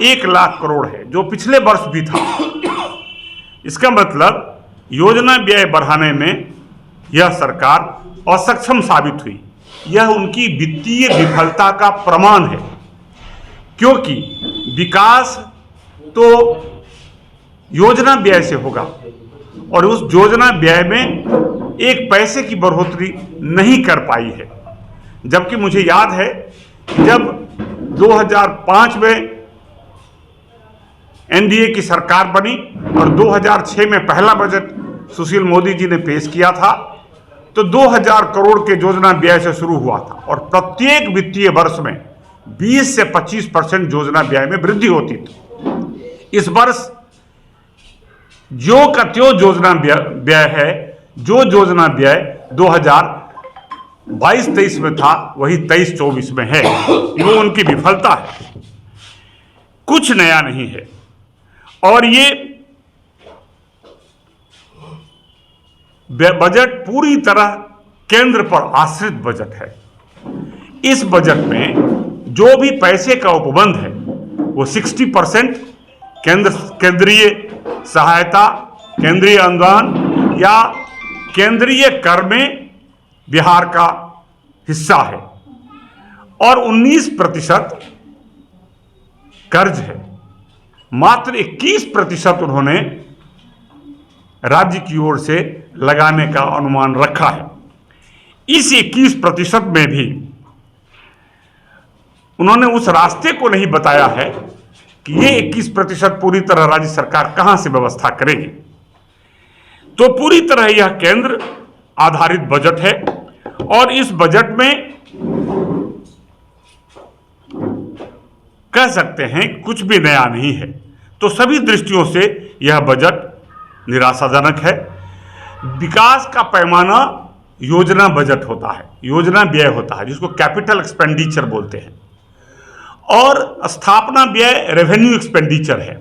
1 लाख करोड़ है, जो पिछले वर्ष भी था। इसका मतलब योजना व्यय बढ़ाने में यह सरकार असक्षम साबित हुई। यह उनकी वित्तीय विफलता का प्रमाण है, क्योंकि विकास तो योजना व्यय से होगा और उस योजना व्यय में एक पैसे की बढ़ोतरी नहीं कर पाई है। जबकि मुझे याद है जब 2005 में एनडीए की सरकार बनी और 2006 में पहला बजट सुशील मोदी जी ने पेश किया था, तो 2000 करोड़ के योजना व्यय से शुरू हुआ था और प्रत्येक वित्तीय वर्ष में 20 से 25% योजना व्यय में वृद्धि होती थी। इस वर्ष जो का त्यों योजना व्यय है, जो योजना व्यय 2022-23 में था वही 23-24 में है। वो उनकी विफलता है, कुछ नया नहीं है। और ये बजट पूरी तरह केंद्र पर आश्रित बजट है। इस बजट में जो भी पैसे का उपबंध है वो 60% केंद्रीय सहायता, केंद्रीय अनुदान या केंद्रीय कर में बिहार का हिस्सा है और 19% कर्ज है। मात्र 21% उन्होंने राज्य की ओर से लगाने का अनुमान रखा है। इस 21% में भी उन्होंने उस रास्ते को नहीं बताया है कि ये 21% पूरी तरह राज्य सरकार कहां से व्यवस्था करेगी। तो पूरी तरह यह केंद्र आधारित बजट है और इस बजट में कह सकते हैं कुछ भी नया नहीं है। तो सभी दृष्टियों से यह बजट निराशाजनक है। विकास का पैमाना योजना बजट होता है, योजना व्यय होता है, जिसको कैपिटल एक्सपेंडिचर बोलते हैं, और स्थापना व्यय रेवेन्यू एक्सपेंडिचर है।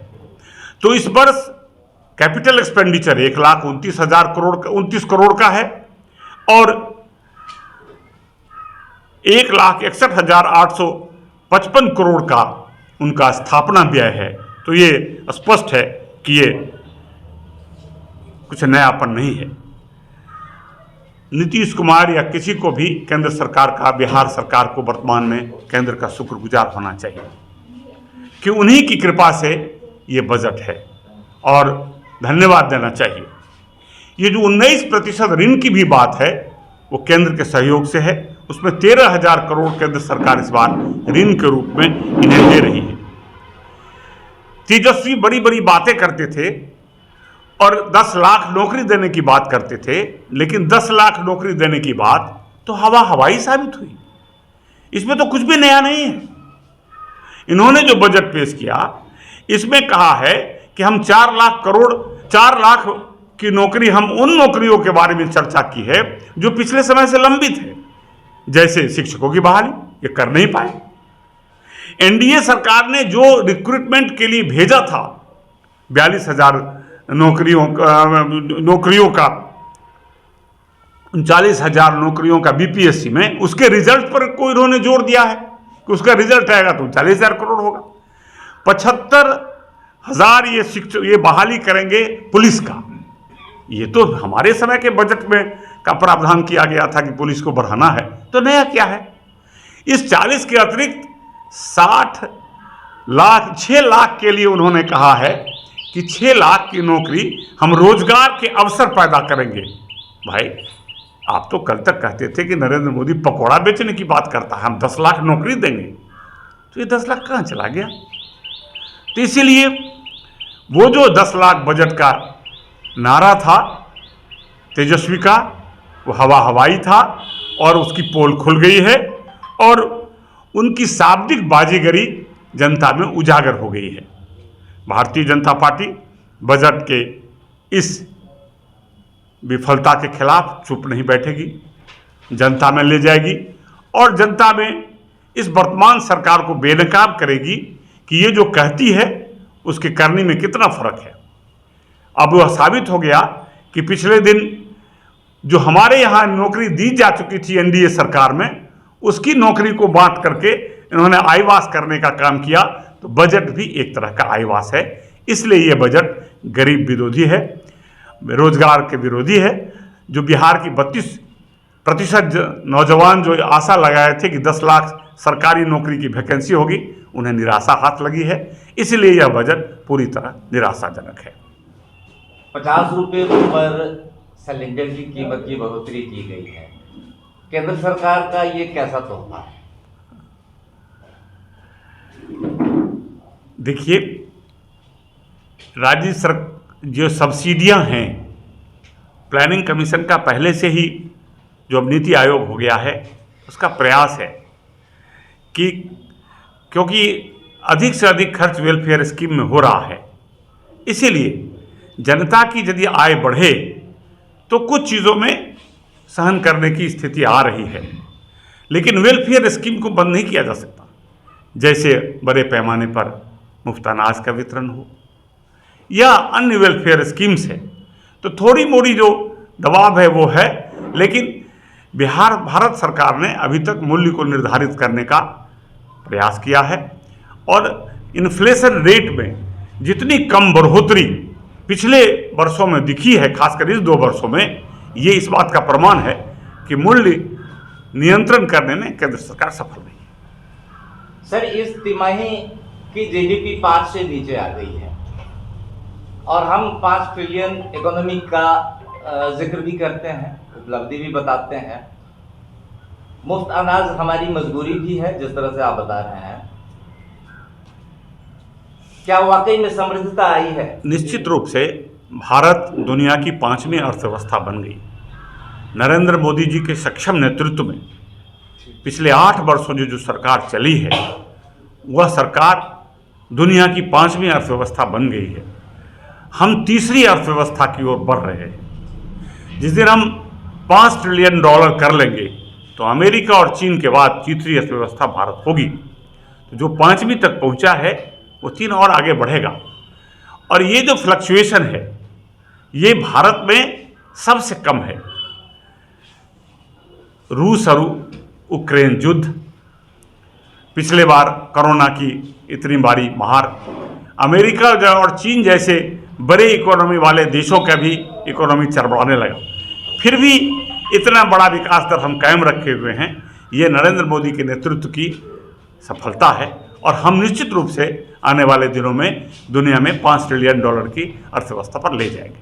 तो इस वर्ष कैपिटल एक्सपेंडिचर 1,29,000 करोड़ का है और 1,61,855 करोड़ का उनका स्थापना व्यय है। तो ये स्पष्ट है कि ये कुछ नयापन नहीं है। नीतीश कुमार या किसी को भी केंद्र सरकार का, बिहार सरकार को वर्तमान में केंद्र का शुक्रगुजार होना चाहिए कि उन्हीं की कृपा से ये बजट है और धन्यवाद देना चाहिए। ये जो 19% ऋण की भी बात है वो केंद्र के सहयोग से है। उसमें 13,000 करोड़ केंद्र सरकार इस बार ऋण के रूप में इन्हें दे रही है। तेजस्वी बड़ी बड़ी बातें करते थे और 10 लाख नौकरी देने की बात करते थे, लेकिन 10 लाख नौकरी देने की बात तो हवाई साबित हुई। इसमें तो कुछ भी नया नहीं है। इन्होंने जो बजट पेश किया इसमें कहा है कि हम 4 लाख की नौकरी, हम उन नौकरियों के बारे में चर्चा की है जो पिछले समय से लंबित है, जैसे शिक्षकों की बहाली, ये कर नहीं पाए। एनडीए सरकार ने जो रिक्रूटमेंट के लिए भेजा था 42,000 नौकरियों का 39,000 नौकरियों का बीपीएससी में, उसके रिजल्ट पर कोई इन्होंने जोर दिया है कि उसका रिजल्ट आएगा तो 40,000 करोड़ होगा। 75,000 ये बहाली करेंगे पुलिस का। ये तो हमारे समय के बजट में का प्रावधान किया गया था कि पुलिस को बढ़ाना है, तो नया क्या है। इस 40 के अतिरिक्त 6 लाख के लिए उन्होंने कहा है कि 6 लाख की नौकरी हम रोजगार के अवसर पैदा करेंगे। भाई, आप तो कल तक कहते थे कि नरेंद्र मोदी पकौड़ा बेचने की बात करता है, हम 10 लाख नौकरी देंगे, तो ये 10 लाख कहाँ चला गया। तो इसीलिए वो जो 10 लाख बजट का नारा था तेजस्वी का, वो हवाई था और उसकी पोल खुल गई है और उनकी शाब्दिक बाजीगरी जनता में उजागर हो गई है। भारतीय जनता पार्टी बजट के इस विफलता के खिलाफ चुप नहीं बैठेगी, जनता में ले जाएगी और जनता में इस वर्तमान सरकार को बेनकाब करेगी कि ये जो कहती है उसके करने में कितना फर्क है। अब वह साबित हो गया कि पिछले दिन जो हमारे यहाँ नौकरी दी जा चुकी थी एनडीए सरकार में, उसकी नौकरी को बांट करके इन्होंने आईवास करने का काम किया, तो बजट भी एक तरह का आईवास है। इसलिए ये बजट गरीब विरोधी है, रोजगार के विरोधी है। जो बिहार की 32% नौजवान जो आशा लगाए थे कि 10 लाख सरकारी नौकरी की वैकेंसी होगी, उन्हें निराशा हाथ लगी है। इसलिए यह बजट पूरी तरह निराशाजनक है। 50 रुपये पर सिलेंडर की कीमत की बढ़ोतरी की गई है। केंद्र सरकार का ये कैसा तोहफा है? देखिए, राज्य सरकार जो सब्सिडियां हैं, प्लानिंग कमीशन का पहले से ही जो अब नीति आयोग हो गया है, उसका प्रयास है कि क्योंकि अधिक से अधिक खर्च वेलफेयर स्कीम में हो रहा है, इसीलिए जनता की यदि आय बढ़े तो कुछ चीज़ों में सहन करने की स्थिति आ रही है, लेकिन वेलफेयर स्कीम को बंद नहीं किया जा सकता। जैसे बड़े पैमाने पर मुफ्त अनाज का वितरण हो या अन्य वेलफेयर स्कीम्स है, तो थोड़ी मोड़ी जो दबाव है वो है, लेकिन भारत सरकार ने अभी तक मूल्य को निर्धारित करने का प्रयास किया है और इन्फ्लेशन रेट में जितनी कम बढ़ोतरी पिछले वर्षों में दिखी है, खासकर इस 2 वर्षों में, ये इस बात का प्रमाण है कि मूल्य नियंत्रण करने में केंद्र सरकार सफल रही है। सर, इस तिमाही की जीडीपी 5 से नीचे आ गई है और हम 5 ट्रिलियन इकोनॉमी का जिक्र भी करते हैं, उपलब्धि भी बताते हैं। मुफ्त अनाज हमारी मजबूरी भी है, जिस तरह से आप बता रहे हैं। क्या वाकई में समृद्धता आई है? निश्चित रूप से भारत दुनिया की 5वीं अर्थव्यवस्था बन गई। नरेंद्र मोदी जी के सक्षम नेतृत्व में पिछले 8 वर्षों जो सरकार चली है, वह सरकार दुनिया की 5वीं अर्थव्यवस्था बन गई है। हम तीसरी अर्थव्यवस्था की ओर बढ़ रहे हैं। जिस दिन हम $5 ट्रिलियन कर लेंगे तो अमेरिका और चीन के बाद तीसरी अर्थव्यवस्था भारत होगी। तो जो 5वीं तक पहुंचा है वो 3 और आगे बढ़ेगा। और ये जो फ्लक्चुएशन है ये भारत में सबसे कम है। रूस और यूक्रेन युद्ध, पिछले बार कोरोना की इतनी बड़ी महार, अमेरिका और चीन जैसे बड़े इकोनॉमी वाले देशों का भी इकोनॉमी चरमराने लगा, फिर भी इतना बड़ा विकास दर हम कायम रखे हुए हैं। ये नरेंद्र मोदी के नेतृत्व की सफलता है और हम निश्चित रूप से आने वाले दिनों में दुनिया में $5 ट्रिलियन की अर्थव्यवस्था पर ले जाएंगे।